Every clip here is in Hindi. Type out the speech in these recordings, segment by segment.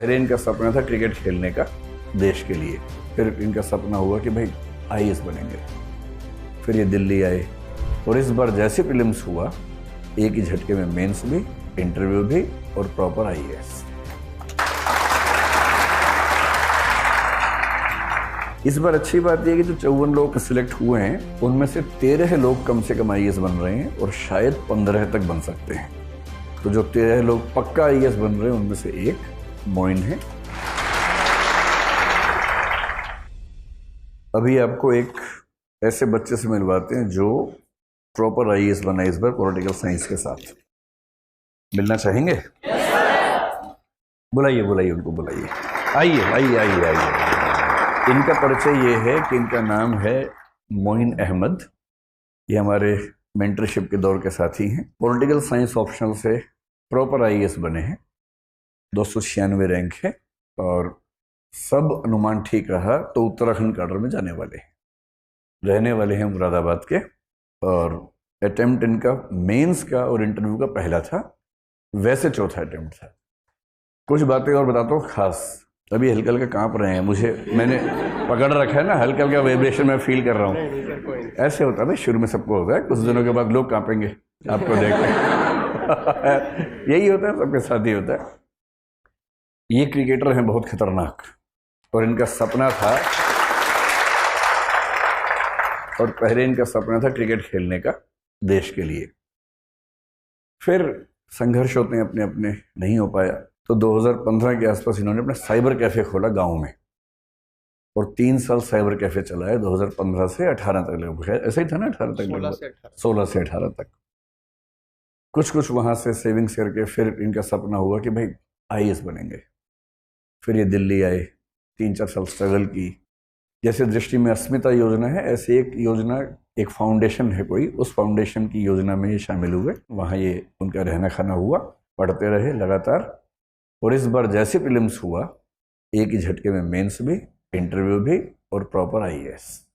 फिर इनका सपना था क्रिकेट खेलने का देश के लिए। फिर इनका सपना हुआ कि भाई आईएएस बनेंगे। फिर ये दिल्ली आए और इस बार जैसे प्रीलिम्स हुआ एक ही झटके में मेंस भी, इंटरव्यू भी और प्रॉपर आईएएस। इस बार अच्छी बात यह कि जो 54 लोग सिलेक्ट हुए हैं उनमें से 13 लोग कम से कम आईएएस बन रहे हैं और शायद 15 तक बन सकते हैं। तो जो 13 लोग पक्का आईएएस बन रहे हैं उनमें से एक मोइन है। अभी आपको एक ऐसे बच्चे से मिलवाते हैं जो प्रॉपर आईएएस बना इस बार पॉलिटिकल साइंस के साथ। मिलना चाहेंगे? बुलाइए बुलाइए उनको, बुलाइए। आइए आइए आइए आइए। इनका परिचय ये है कि इनका नाम है मोइन अहमद। ये हमारे मेंटरशिप के दौर के साथी हैं। पॉलिटिकल साइंस ऑप्शनल से प्रॉपर आईएएस बने हैं। 296 रैंक है और सब अनुमान ठीक रहा तो उत्तराखंड कैडर में जाने वाले हैं। रहने वाले हैं मुरादाबाद के और अटेम्प्ट इनका मेंस का और इंटरव्यू का पहला था, वैसे चौथा अटेम्प्ट था। कुछ बातें और बताता हूँ खास। अभी हल्का हल्का कांप रहे हैं, मैंने पकड़ रखा है ना, हल्का हल्का वाइब्रेशन मैं फील कर रहा हूँ। ऐसे होता है भाई, शुरू में सबको होता है, कुछ दिनों के बाद लोग कांपेंगे आपको देख के। यही होता है, सबके साथ ही होता है। ये क्रिकेटर हैं बहुत खतरनाक और इनका सपना था, और पहले इनका सपना था क्रिकेट खेलने का देश के लिए। फिर संघर्ष होते हैं अपने अपने, नहीं हो पाया तो 2015 के आसपास इन्होंने अपना साइबर कैफे खोला गांव में और 3 साल साइबर कैफे चलाया 2015 से 18 तक लगभग। ऐसा ही था ना, 18 तक, 16 से 18 तक। कुछ वहां से सेविंग्स करके फिर इनका सपना हुआ कि भाई आईएएस बनेंगे। फिर ये दिल्ली आए, 3-4 साल स्ट्रगल की। जैसे दृष्टि में अस्मिता योजना है, ऐसे एक योजना, एक फाउंडेशन है कोई, उस फाउंडेशन की योजना में ये शामिल हुए। वहाँ ये उनका रहना खाना हुआ, पढ़ते रहे लगातार और इस बार जैसे प्रीलिम्स हुआ एक ही झटके में मेंस भी, इंटरव्यू भी और प्रॉपर आईएएस।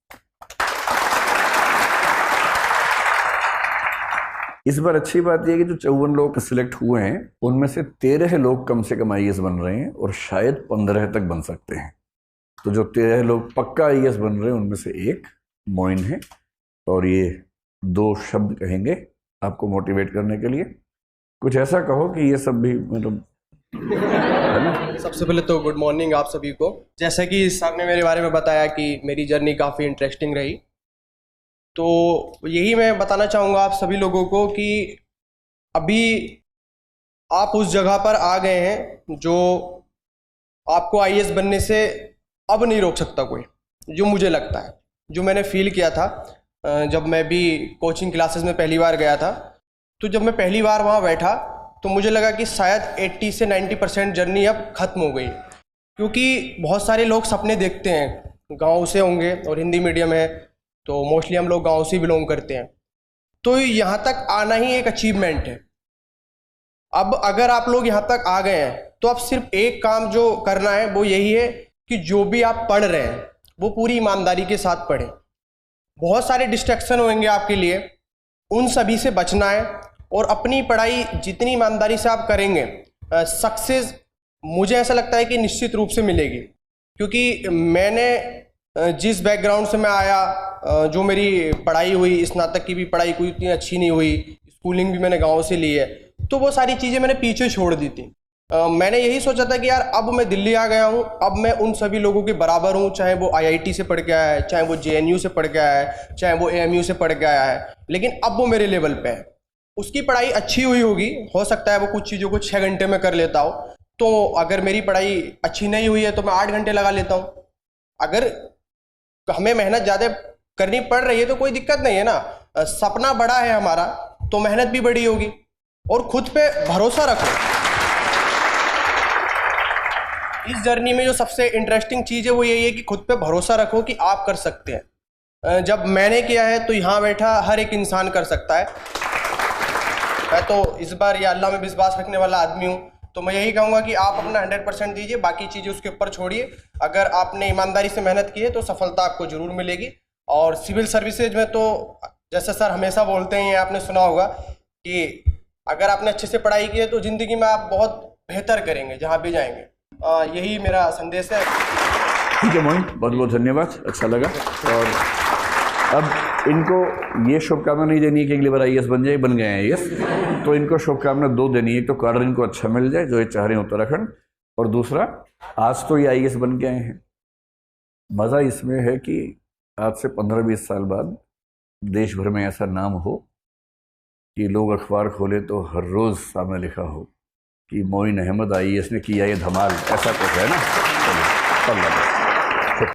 इस बार अच्छी बात यह कि जो 54 लोग सिलेक्ट हुए हैं उनमें से 13 लोग कम से कम आईएएस बन रहे हैं और शायद 15 तक बन सकते हैं। तो जो 13 लोग पक्का आईएएस बन रहे हैं उनमें से एक मोइन है और ये 2 शब्द कहेंगे आपको मोटिवेट करने के लिए। कुछ ऐसा कहो कि ये सब भी मतलब। सबसे पहले तो गुड मॉर्निंग आप सभी को। जैसा कि सर ने मेरे बारे में बताया कि मेरी जर्नी काफ़ी इंटरेस्टिंग रही, तो यही मैं बताना चाहूँगा आप सभी लोगों को कि अभी आप उस जगह पर आ गए हैं जो आपको आईएएस बनने से अब नहीं रोक सकता कोई, जो मुझे लगता है, जो मैंने फील किया था जब मैं भी कोचिंग क्लासेस में पहली बार गया था। तो जब मैं पहली बार वहाँ बैठा तो मुझे लगा कि शायद 80 से 90% जर्नी अब ख़त्म हो गई, क्योंकि बहुत सारे लोग सपने देखते हैं, गांव से होंगे और हिंदी मीडियम है तो मोस्टली हम लोग गांव से बिलोंग करते हैं, तो यहाँ तक आना ही एक अचीवमेंट है। अब अगर आप लोग यहाँ तक आ गए हैं तो अब सिर्फ एक काम जो करना है वो यही है कि जो भी आप पढ़ रहे हैं वो पूरी ईमानदारी के साथ पढ़ें। बहुत सारे डिस्ट्रैक्शन होंगे आपके लिए, उन सभी से बचना है और अपनी पढ़ाई जितनी ईमानदारी से आप करेंगे सक्सेस मुझे ऐसा लगता है कि निश्चित रूप से मिलेगी। क्योंकि मैंने जिस बैकग्राउंड से मैं आया, जो मेरी पढ़ाई हुई, स्नातक की भी पढ़ाई कोई इतनी अच्छी नहीं हुई, स्कूलिंग भी मैंने गांव से ली है, तो वो सारी चीज़ें मैंने पीछे छोड़ दी थी। मैंने यही सोचा था कि यार अब मैं दिल्ली आ गया हूँ, अब मैं उन सभी लोगों के बराबर हूँ, चाहे वो आईआईटी से पढ़ के आया है, चाहे वो जेएनयू से पढ़ के आया है, चाहे वो एएमयू से पढ़ के आया है, लेकिन अब वो मेरे लेवल पे है। उसकी पढ़ाई अच्छी हुई होगी, हो सकता है वो कुछ चीज़ों को 6 घंटे में कर लेता हो, तो अगर मेरी पढ़ाई अच्छी नहीं हुई है तो मैं 8 घंटे लगा लेता हूँ। अगर हमें मेहनत ज़्यादा करनी पड़ रही है तो कोई दिक्कत नहीं है ना, सपना बड़ा है हमारा तो मेहनत भी बड़ी होगी और खुद पे भरोसा रखो। इस जर्नी में जो सबसे इंटरेस्टिंग चीज़ है वो यही है कि खुद पे भरोसा रखो कि आप कर सकते हैं। जब मैंने किया है तो यहाँ बैठा हर एक इंसान कर सकता है। मैं तो इस बार या अल्लाह में विश्वास रखने वाला आदमी हूँ, तो मैं यही कहूँगा कि आप अपना 100% दीजिए, बाकी चीज़ें उसके ऊपर छोड़िए। अगर आपने ईमानदारी से मेहनत की है तो सफलता आपको ज़रूर मिलेगी। और सिविल सर्विसेज में तो जैसे सर हमेशा बोलते हैं, आपने सुना होगा कि अगर आपने अच्छे से पढ़ाई की है तो ज़िंदगी में आप बहुत बेहतर करेंगे जहाँ भी जाएंगे। यही मेरा संदेश है। ठीक है मोइन, बहुत बहुत धन्यवाद, अच्छा लगा। और अब इनको ये शुभकामना नहीं देनी है कि अगली बार IAS बन जाए, बन गए हैं IAS, तो इनको शुभकामना दो देनी है। एक तो कार्डर इनको अच्छा मिल जाए जो ये चाह रहे हैं उत्तराखंड, और दूसरा आज तो ये IAS बन के आए हैं। मज़ा इसमें है कि आज से 15-20 साल बाद देश भर में ऐसा नाम हो कि लोग अखबार खोले तो हर रोज़ सामने लिखा हो कि मोइन अहमद IAS ने किया ये धमाल, ऐसा कुछ है ना। चलिए,